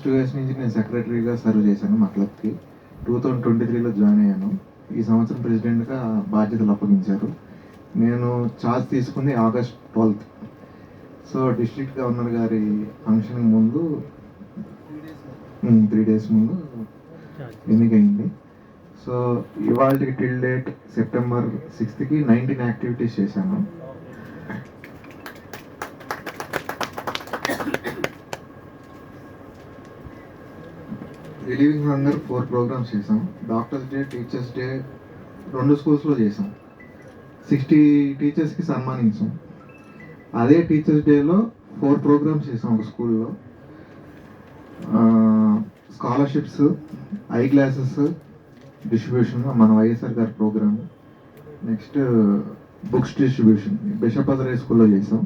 2 years నుంచి నేను సెక్రటరీగా సర్వ్ చేశాను మా క్లబ్కి. 2023లో జాయిన్ అయ్యాను. ఈ సంవత్సరం ప్రెసిడెంట్గా బాధ్యతలు అప్పగించారు. నేను ఛార్జ్ తీసుకుంది August 12th. So district governor గారి ఫంక్షన్ ముందు 3 days ముందు ఎన్నికైంది. సో ఇవాళకి till date September 6th 19 activities చేశాను. రిలీవింగ్ హంగర్ 4 ప్రోగ్రామ్స్ చేసాం. డాక్టర్స్ డే, టీచర్స్ డే 2 స్కూల్స్లో చేసాం. 60 టీచర్స్కి సన్మానించాం. అదే టీచర్స్ డేలో 4 ప్రోగ్రామ్స్ చేసాం ఒక స్కూల్లో. స్కాలర్షిప్స్, ఐ గ్లాసెస్ డిస్ట్రిబ్యూషన్ మన వైఎస్ఆర్ గారి programme. Next books distribution bishop high స్కూల్లో చేసాం.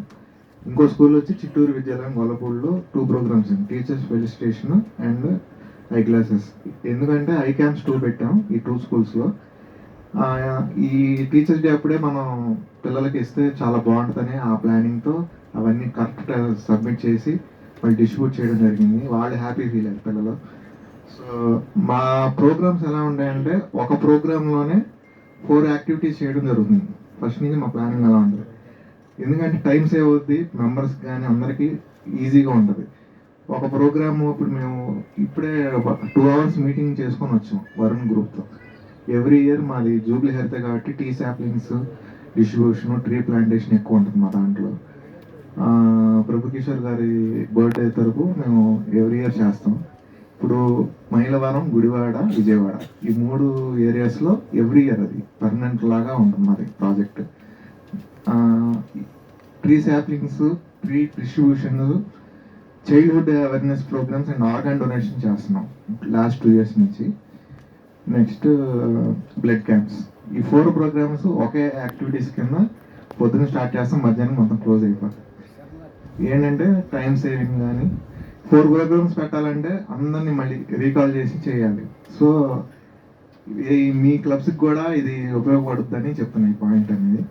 ఇంకో స్కూల్ వచ్చి చిత్తూరు విద్యాలయం గొల్లపూడిలో 2 programmes teachers felicitation and eye glasses. ఎందుకంటే ఐ క్యాంప్స్ 2 పెట్టాం ఈ 2 స్కూల్స్లో. ఈ టీచర్స్ డే అప్పుడే మనం పిల్లలకి ఇస్తే చాలా బాగుంటుందని ఆ ప్లానింగ్తో అవన్నీ కరెక్ట్ సబ్మిట్ చేసి వాళ్ళు డిస్ట్రిబ్యూట్ చేయడం జరిగింది. వాళ్ళు హ్యాపీ ఫీల్ అయ్యారు పిల్లలు. సో మా ప్రోగ్రామ్స్ ఎలా ఉంటాయంటే ఒక ప్రోగ్రాంలోనే 4 యాక్టివిటీస్ చేయడం జరుగుతుంది. ఫస్ట్ నుంచి మా ప్లానింగ్ ఎలా ఉంటుంది, ఎందుకంటే టైం సేవ్ అవుద్ది, మెంబర్స్ కానీ అందరికీ ఈజీగా ఉంటుంది. ఒక ప్రోగ్రాము ఇప్పుడు మేము ఇప్పుడే 2 hours మీటింగ్ చేసుకొని వచ్చాం వరుణ్ గ్రూప్తో. ఎవ్రీ ఇయర్ మాది జూబ్లీ హెల్త్ కాబట్టి tree saplings distribution, tree plantation ఎక్కువ ఉంటుంది మా దాంట్లో. ప్రభు కిషోర్ గారి బర్త్డే తరపు మేము ఎవ్రీ ఇయర్ చేస్తాం. ఇప్పుడు మైలవరం, గుడివాడ, విజయవాడ ఈ 3 ఏరియాస్లో ఎవ్రీ ఇయర్ అది పర్మనెంట్ లాగా ఉంటుంది మాది project. Tree saplings, tree distribution, childhood awareness programmes and organ donation చేస్తున్నాం లాస్ట్ 2 years నుంచి. Next blood camps. ఈ 4 ప్రోగ్రామ్స్ ఒకే యాక్టివిటీస్ కింద పొద్దున్న స్టార్ట్ చేస్తాం, మధ్యాహ్నం మొత్తం క్లోజ్ అయిపోతుంది. ఏంటంటే టైం సేవింగ్ కానీ 4 ప్రోగ్రామ్స్ పెట్టాలంటే అందరినీ మళ్ళీ రీకాల్ చేసి చేయాలి. సో మీ క్లబ్స్కి కూడా ఇది ఉపయోగపడుతుందని చెప్తున్నాను ఈ పాయింట్ అనేది.